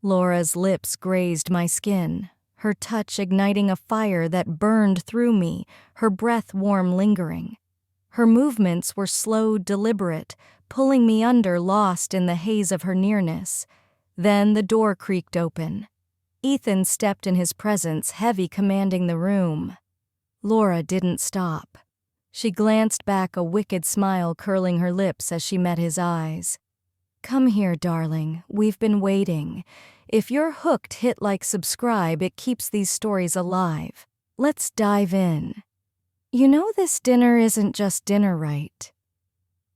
Laura's lips grazed my skin, her touch igniting a fire that burned through me, her breath warm lingering. Her movements were slow, deliberate, pulling me under, lost in the haze of her nearness. Then the door creaked open. Ethan stepped in his presence, heavy, commanding the room. Laura didn't stop. She glanced back, a wicked smile curling her lips as she met his eyes. "Come here, darling. We've been waiting. If you're hooked, hit like, subscribe. It keeps these stories alive. Let's dive in. You know this dinner isn't just dinner, right?"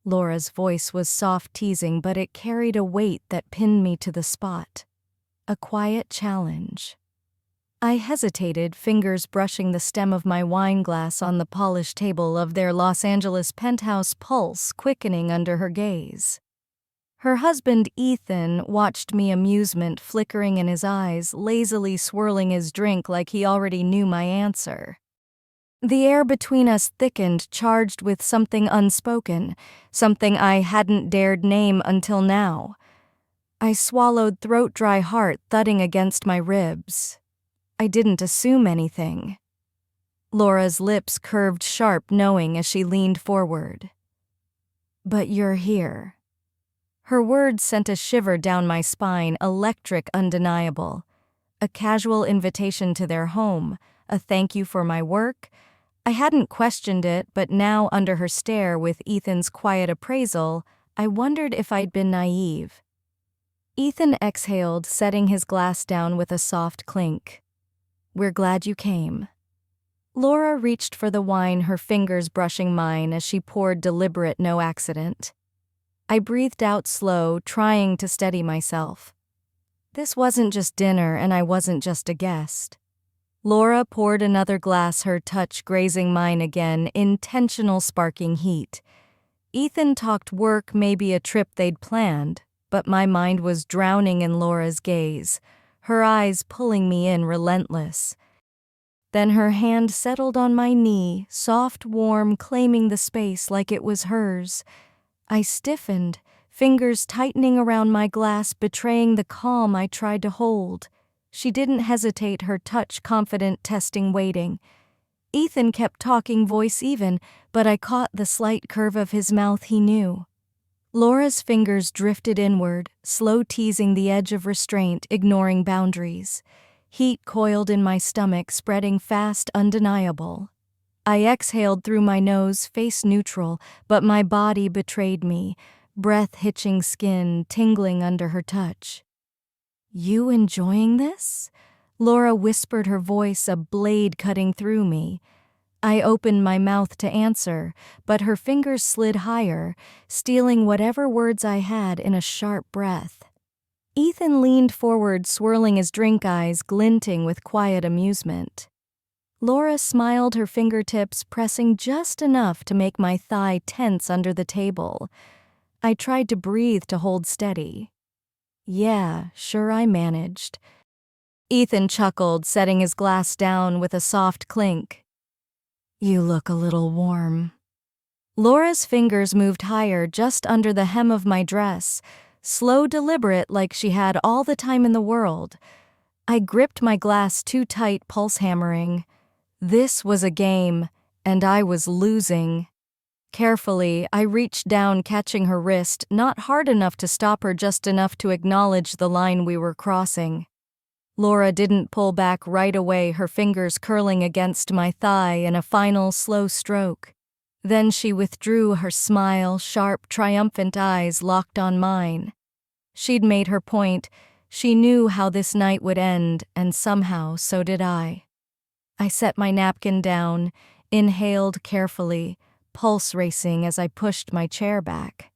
Laura's voice was soft, teasing, but it carried a weight that pinned me to the spot. A quiet challenge. I hesitated, fingers brushing the stem of my wine glass on the polished table of their Los Angeles penthouse, pulse quickening under her gaze. Her husband, Ethan, watched me, amusement flickering in his eyes, lazily swirling his drink like he already knew my answer. The air between us thickened, charged with something unspoken, something I hadn't dared name until now. I swallowed, throat-dry, heart thudding against my ribs. I didn't assume anything. Laura's lips curved sharp, knowing, as she leaned forward. "But you're here." Her words sent a shiver down my spine, electric, undeniable. A casual invitation to their home, a thank you for my work. I hadn't questioned it, but now, under her stare, with Ethan's quiet appraisal, I wondered if I'd been naive. Ethan exhaled, setting his glass down with a soft clink. "We're glad you came." Laura reached for the wine, her fingers brushing mine as she poured, deliberate, no accident. I breathed out slow, trying to steady myself. This wasn't just dinner, and I wasn't just a guest. Laura poured another glass, her touch grazing mine again, intentional, sparking heat. Ethan talked work, maybe a trip they'd planned, but my mind was drowning in Laura's gaze, her eyes pulling me in, relentless. Then her hand settled on my knee, soft, warm, claiming the space like it was hers. I stiffened, fingers tightening around my glass, betraying the calm I tried to hold. She didn't hesitate, her touch confident, testing, waiting. Ethan kept talking, voice even, but I caught the slight curve of his mouth. He knew. Laura's fingers drifted inward, slow, teasing the edge of restraint, ignoring boundaries. Heat coiled in my stomach, spreading fast, undeniable. I exhaled through my nose, face neutral, but my body betrayed me, breath hitching skin, tingling under her touch. "You enjoying this?" Laura whispered, her voice a blade cutting through me. I opened my mouth to answer, but her fingers slid higher, stealing whatever words I had in a sharp breath. Ethan leaned forward, swirling his drink, eyes glinting with quiet amusement. Laura smiled, her fingertips pressing just enough to make my thigh tense under the table. I tried to breathe, to hold steady. "Yeah, sure, I managed." Ethan chuckled, setting his glass down with a soft clink. "You look a little warm." Laura's fingers moved higher, just under the hem of my dress, slow, deliberate, like she had all the time in the world. I gripped my glass too tight, pulse hammering. This was a game, and I was losing. Carefully, I reached down, catching her wrist, not hard enough to stop her, just enough to acknowledge the line we were crossing. Laura didn't pull back right away, her fingers curling against my thigh in a final, slow stroke. Then she withdrew, her smile, sharp, triumphant eyes locked on mine. She'd made her point. She knew how this night would end, and somehow so did I. I set my napkin down, inhaled carefully, pulse racing as I pushed my chair back.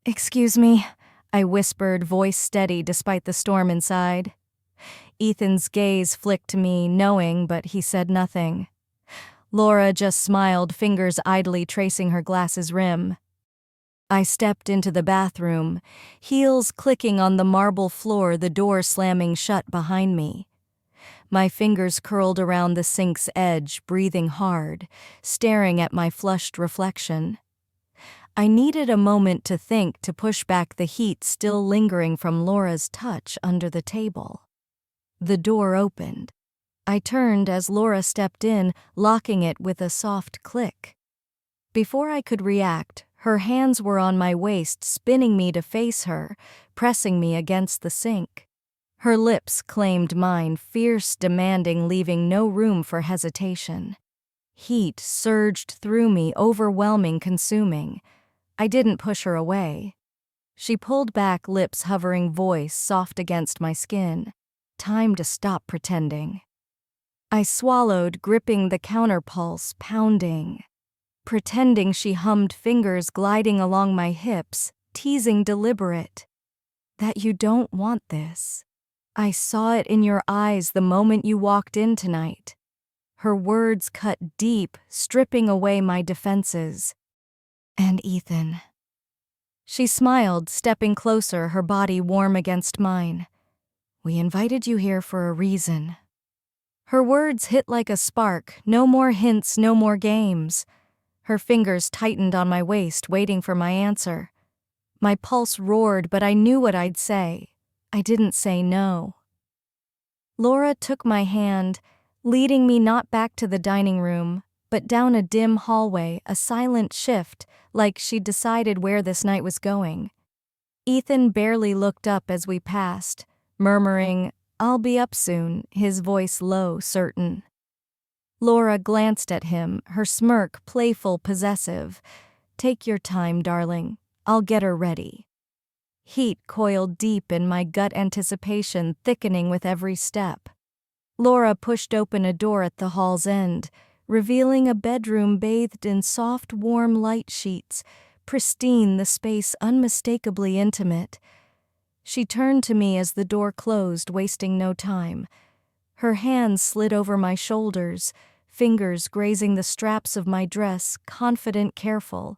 "Excuse me," I whispered, voice steady despite the storm inside. Ethan's gaze flicked to me, knowing, but he said nothing. Laura just smiled, fingers idly tracing her glass's rim. I stepped into the bathroom, heels clicking on the marble floor, the door slamming shut behind me. My fingers curled around the sink's edge, breathing hard, staring at my flushed reflection. I needed a moment to think to push back the heat still lingering from Laura's touch under the table. The door opened. I turned as Laura stepped in, locking it with a soft click. Before I could react, her hands were on my waist, spinning me to face her, pressing me against the sink. Her lips claimed mine, fierce, demanding, leaving no room for hesitation. Heat surged through me, overwhelming, consuming. I didn't push her away. She pulled back, lips hovering, voice soft against my skin. Time to stop pretending. I swallowed, gripping the counterpulse, pounding. Pretending, she hummed, fingers gliding along my hips, teasing, deliberate. That you don't want this. I saw it in your eyes the moment you walked in tonight. Her words cut deep, stripping away my defenses. And Ethan. She smiled, stepping closer, her body warm against mine. We invited you here for a reason. Her words hit like a spark, no more hints, no more games. Her fingers tightened on my waist, waiting for my answer. My pulse roared, but I knew what I'd say. I didn't say no. Laura took my hand, leading me not back to the dining room, but down a dim hallway, a silent shift, like she'd decided where this night was going. Ethan barely looked up as we passed, murmuring, "I'll be up soon," his voice low, certain. Laura glanced at him, her smirk playful, possessive. "Take your time, darling. I'll get her ready." Heat coiled deep in my gut, anticipation thickening with every step. Laura pushed open a door at the hall's end, revealing a bedroom bathed in soft, warm light sheets, pristine, the space unmistakably intimate. She turned to me as the door closed, wasting no time. Her hands slid over my shoulders, fingers grazing the straps of my dress, confident, careful.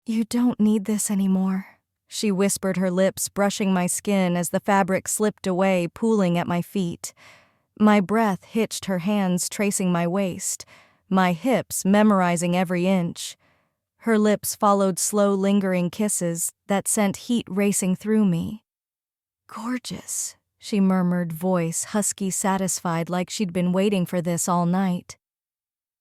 "You don't need this anymore," she whispered, her lips brushing my skin as the fabric slipped away, pooling at my feet. My breath hitched, her hands tracing my waist, my hips memorizing every inch. Her lips followed slow, lingering kisses that sent heat racing through me. "Gorgeous," she murmured, voice husky, satisfied, like she'd been waiting for this all night.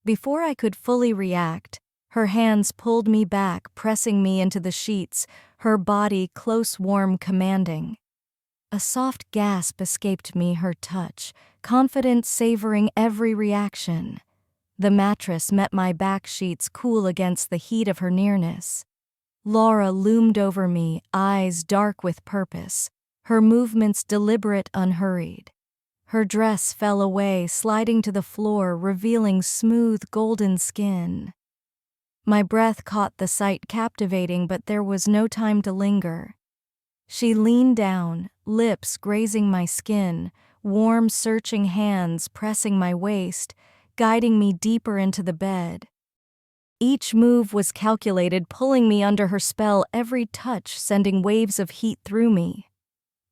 Before I could fully react, her hands pulled me back, pressing me into the sheets, her body close, warm, commanding. A soft gasp escaped me, her touch, confident, savoring every reaction. The mattress met my back sheets, cool against the heat of her nearness. Laura loomed over me, eyes dark with purpose, her movements deliberate, unhurried. Her dress fell away, sliding to the floor, revealing smooth, golden skin. My breath caught the sight, captivating, but there was no time to linger. She leaned down, lips grazing my skin, warm, searching hands pressing my waist, guiding me deeper into the bed. Each move was calculated, pulling me under her spell, every touch sending waves of heat through me.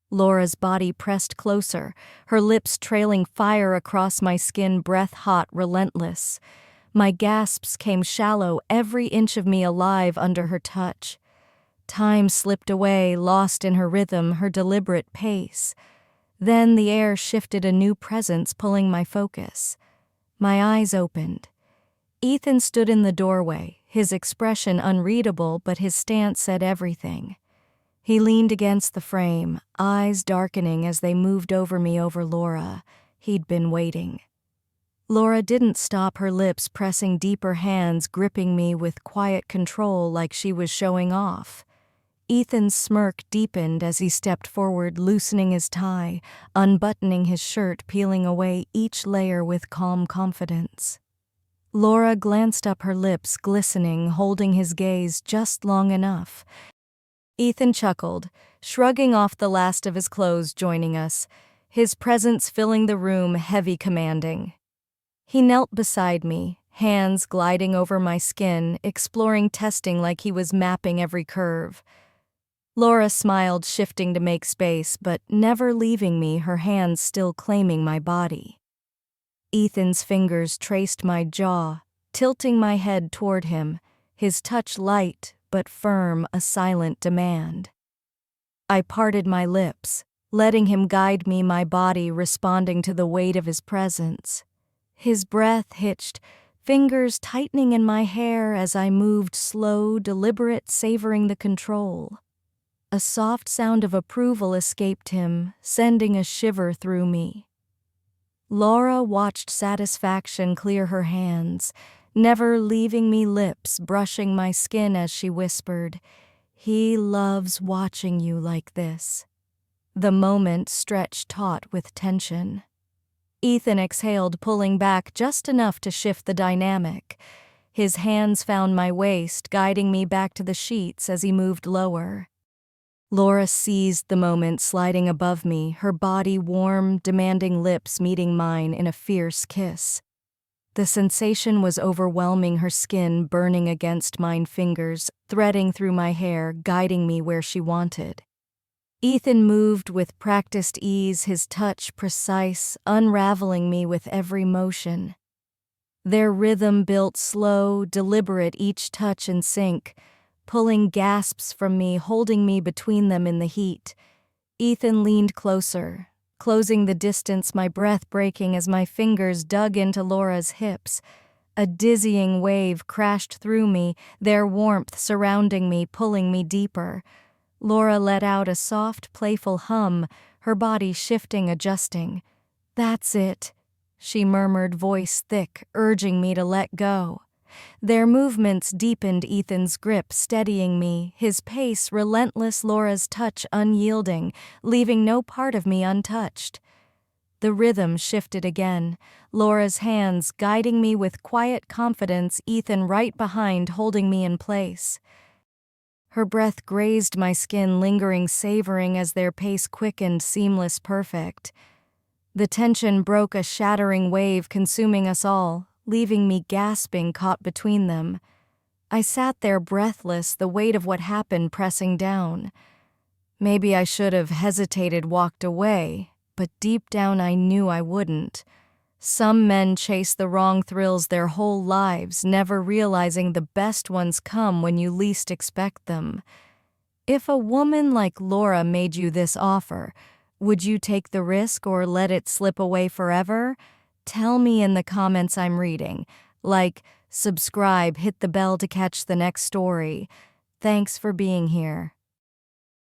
Laura's body pressed closer, her lips trailing fire across my skin, breath hot, relentless. My gasps came shallow, every inch of me alive under her touch. Time slipped away, lost in her rhythm, her deliberate pace. Then the air shifted, a new presence pulling my focus. My eyes opened. Ethan stood in the doorway, his expression unreadable, but his stance said everything. He leaned against the frame, eyes darkening as they moved over me, over Laura. He'd been waiting. Laura didn't stop, her lips pressing deeper, hands gripping me with quiet control, like she was showing off. Ethan's smirk deepened as he stepped forward, loosening his tie, unbuttoning his shirt, peeling away each layer with calm confidence. Laura glanced up, her lips glistening, holding his gaze just long enough. Ethan chuckled, shrugging off the last of his clothes, joining us, his presence filling the room, heavy, commanding. He knelt beside me, hands gliding over my skin, exploring, testing like he was mapping every curve. Laura smiled, shifting to make space, but never leaving me, her hands still claiming my body. Ethan's fingers traced my jaw, tilting my head toward him, his touch light, but firm, a silent demand. I parted my lips, letting him guide me, my body responding to the weight of his presence. His breath hitched, fingers tightening in my hair as I moved slow, deliberate, savoring the control. A soft sound of approval escaped him, sending a shiver through me. Laura watched satisfaction clear her hands, never leaving me, lips brushing my skin as she whispered, "He loves watching you like this." The moment stretched taut with tension. Ethan exhaled, pulling back just enough to shift the dynamic. His hands found my waist, guiding me back to the sheets as he moved lower. Laura seized the moment, sliding above me, her body warm, demanding, lips meeting mine in a fierce kiss. The sensation was overwhelming, her skin burning against mine, fingers threading through my hair, guiding me where she wanted. Ethan moved with practiced ease, his touch precise, unraveling me with every motion. Their rhythm built slow, deliberate, each touch in sync, pulling gasps from me, holding me between them in the heat. Ethan leaned closer, closing the distance, my breath breaking as my fingers dug into Laura's hips. A dizzying wave crashed through me, their warmth surrounding me, pulling me deeper. Laura let out a soft, playful hum, her body shifting, adjusting. "That's it," she murmured, voice thick, urging me to let go. Their movements deepened, Ethan's grip steadying me, his pace relentless, Laura's touch unyielding, leaving no part of me untouched. The rhythm shifted again, Laura's hands guiding me with quiet confidence, Ethan right behind, holding me in place. Her breath grazed my skin, lingering, savoring as their pace quickened, seamless, perfect. The tension broke, a shattering wave consuming us all, leaving me gasping, caught between them. I sat there breathless, the weight of what happened pressing down. Maybe I should have hesitated, walked away, but deep down I knew I wouldn't. Some men chase the wrong thrills their whole lives, never realizing the best ones come when you least expect them. If a woman like Laura made you this offer, would you take the risk or let it slip away forever? Tell me in the comments. I'm reading. Like, subscribe, hit the bell to catch the next story. Thanks for being here.